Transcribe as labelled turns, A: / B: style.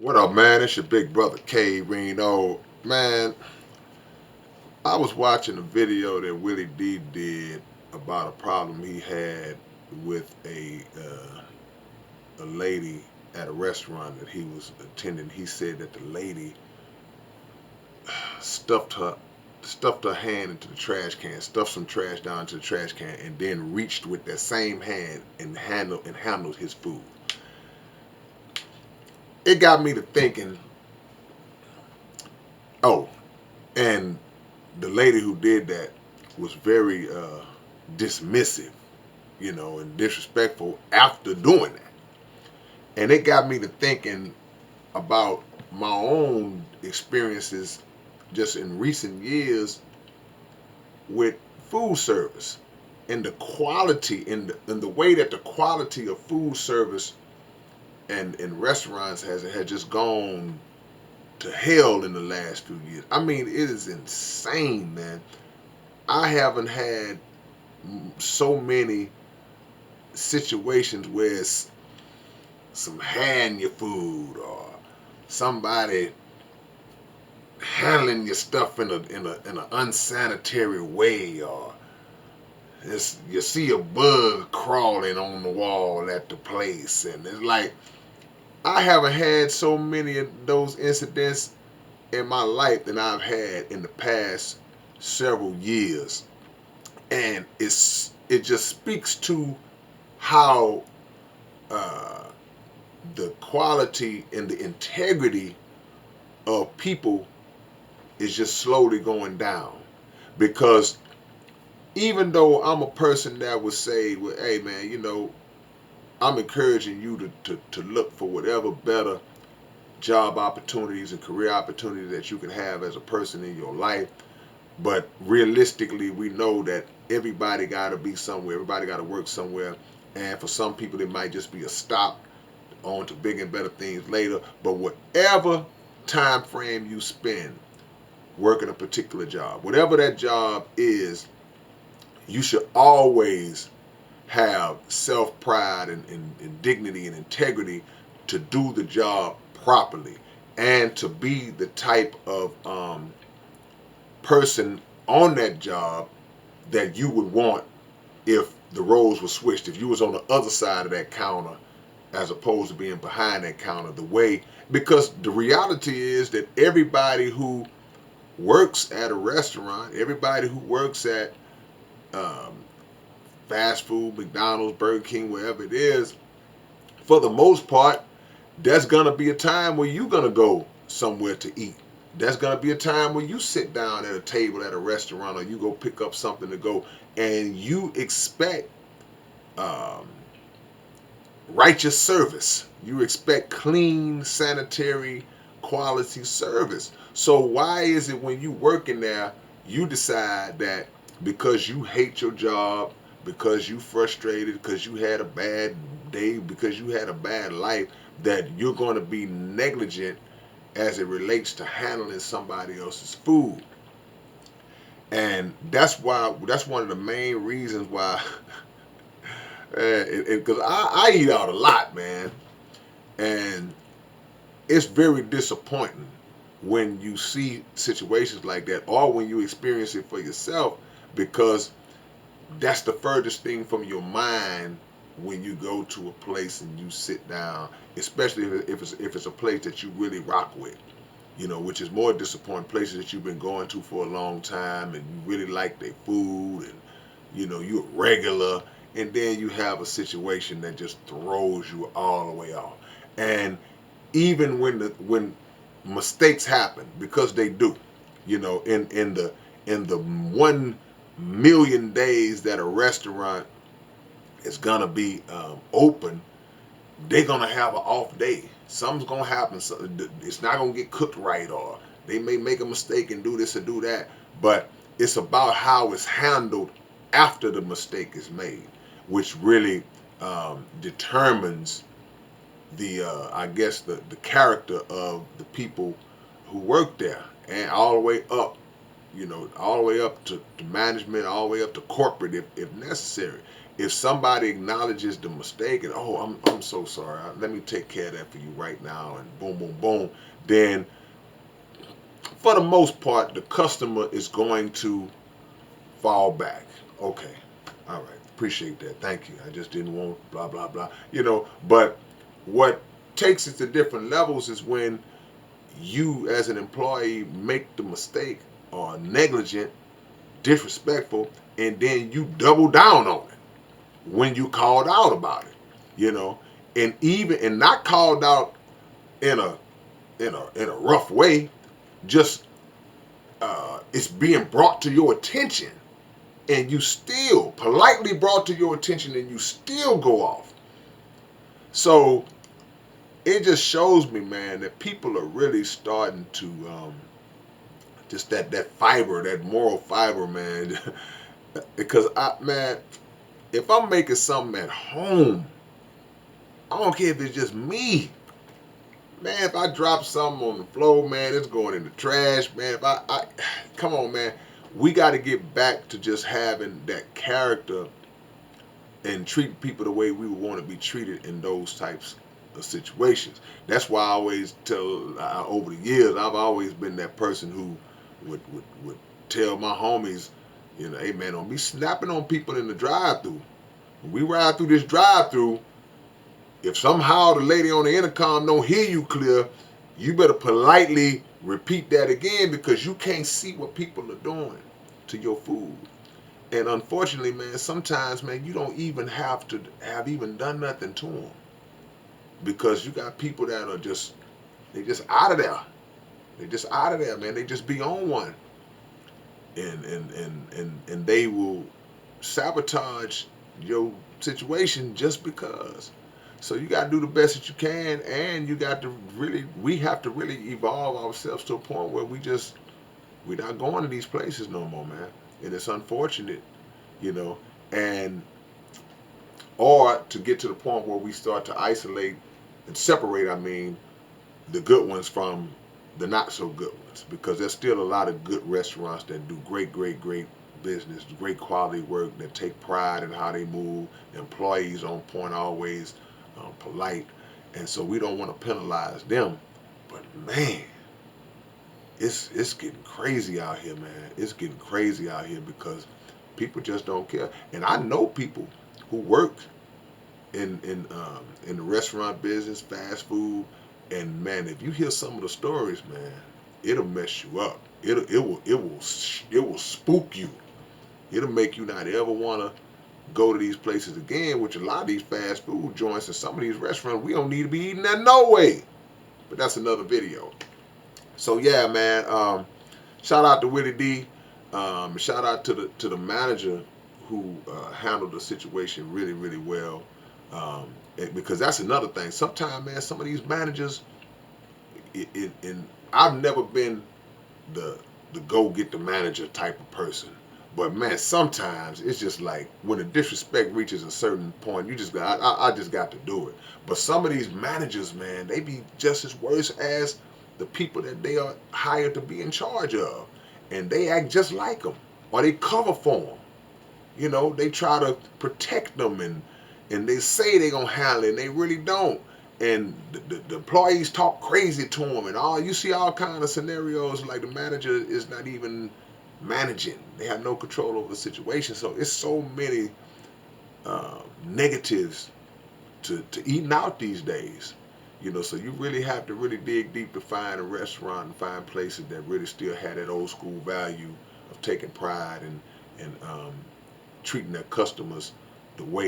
A: What up, man? It's your big brother K-Rino. Man, I was watching a video that Willie D did about a problem he had with a lady at a restaurant that he was attending. He said that the lady stuffed her stuffed her hand into the trash can, stuffed some trash down into the trash can, and then reached with that same hand and handled his food. It got me to thinking, oh, and the lady who did that was very dismissive, and disrespectful after doing that. And it got me to thinking about my own experiences just in recent years with food service and the quality in the way that the quality of food service and in restaurants has just gone to hell in the last few years. I mean, it is insane, man. I haven't had so many situations where it's some hand your food or somebody handling your stuff in a unsanitary way, or you see a bug crawling on the wall at the place, and it's like I haven't had so many of those incidents in my life than I've had in the past several years, and it just speaks to how uh, the quality and the integrity of people is just slowly going down. Because even though I'm a person that would say, well, hey man, I'm encouraging you to look for whatever better job opportunities and career opportunities that you can have as a person in your life. But realistically, we know that everybody got to be somewhere, everybody got to work somewhere. And for some people, it might just be a stop on to bigger and better things later. But whatever time frame you spend working a particular job, whatever that job is, you should always have self pride and dignity and integrity to do the job properly and to be the type of person on that job that you would want if the roles were switched, if you was on the other side of that counter as opposed to being behind that counter. The way, because the reality is that everybody who works at a restaurant, everybody who works at um, fast food, McDonald's, Burger King, wherever it is, for the most part, there's gonna be a time where you're gonna go somewhere to eat. There's gonna be a time where you sit down at a table at a restaurant, or you go pick up something to go, and you expect um, righteous service. You expect clean, sanitary, quality service. So why is it when you work in there, you decide that because you hate your job, because you frustrated, because you had a bad day, because you had a bad life, that you're going to be negligent as it relates to handling somebody else's food? And that's one of the main reasons why because I eat out a lot, man, and it's very disappointing when you see situations like that, or when you experience it for yourself, because that's the furthest thing from your mind when you go to a place and you sit down, especially if it's a place that you really rock with, which is more disappointing, places that you've been going to for a long time and you really like their food, and you're a regular, and then you have a situation that just throws you all the way off. And even when mistakes happen, because they do, in the 1 million days that a restaurant is gonna be open, they're gonna have an off day. Something's gonna happen. So it's not gonna get cooked right, or they may make a mistake and do this or do that. But it's about how it's handled after the mistake is made, which really determines I guess the character of the people who work there, and all the way up, all the way up to management, all the way up to corporate if necessary. if somebody acknowledges the mistake and, oh, I'm so sorry, let me take care of that for you right now, and boom, boom, boom, then for the most part, the customer is going to fall back. Okay, all right, appreciate that, thank you. I just didn't want blah, blah, blah, But what takes it to different levels is when you, as an employee, make the mistake or negligent, disrespectful, and then you double down on it when you called out about it, and even and not called out in a rough way, just it's being brought to your attention, and you still politely brought to your attention, and you still go off. So it just shows me, man, that people are really starting to just that fiber, that moral fiber, man. Because man, if I'm making something at home, I don't care if it's just me. Man, if I drop something on the floor, man, it's going in the trash, man. If I come on, man, we got to get back to just having that character and treating people the way we would want to be treated in those types of situations. That's why I always tell, over the years, I've always been that person who would tell my homies, hey man, don't be snapping on people in the drive-thru. When we ride through this drive-thru, if somehow the lady on the intercom don't hear you clear, you better politely repeat that again, because you can't see what people are doing to your food. And unfortunately, man, sometimes, man, you don't even have to have even done nothing to them, because you got people that are they just out of there. They just out of there, man. They just be on one, and they will sabotage your situation just because. So you got to do the best that you can, and we have to really evolve ourselves to a point where we're not going to these places no more, man. And it's unfortunate, and or to get to the point where we start to isolate and separate, the good ones from the not so good ones, because there's still a lot of good restaurants that do great business, great quality work, that take pride in how they move, employees on point, always polite, and so we don't want to penalize them. But man, it's getting crazy out here, man. It's getting crazy out here because people just don't care. And I know people who work in the restaurant business, fast food, and man, if you hear some of the stories, man, it'll mess you up. It will spook you. It'll make you not ever want to go to these places again. Which a lot of these fast food joints and some of these restaurants, we don't need to be eating that no way. But that's another video. So yeah, man. Shout out to Willie D. Shout out to the manager who handled the situation really, really well. Because that's another thing. Sometimes, man, some of these managers, and I've never been the go get the manager type of person. But man, sometimes it's just like when the disrespect reaches a certain point, I just got to do it. But some of these managers, man, they be just as worse as the people that they are hired to be in charge of, and they act just like them, or they cover for them. They try to protect them, and they say they're gonna handle it, and they really don't. And the employees talk crazy to them, and you see all kind of scenarios like the manager is not even managing. They have no control over the situation. So it's so many negatives to eating out these days. So you really have to really dig deep to find a restaurant and find places that really still have that old school value of taking pride and treating their customers the way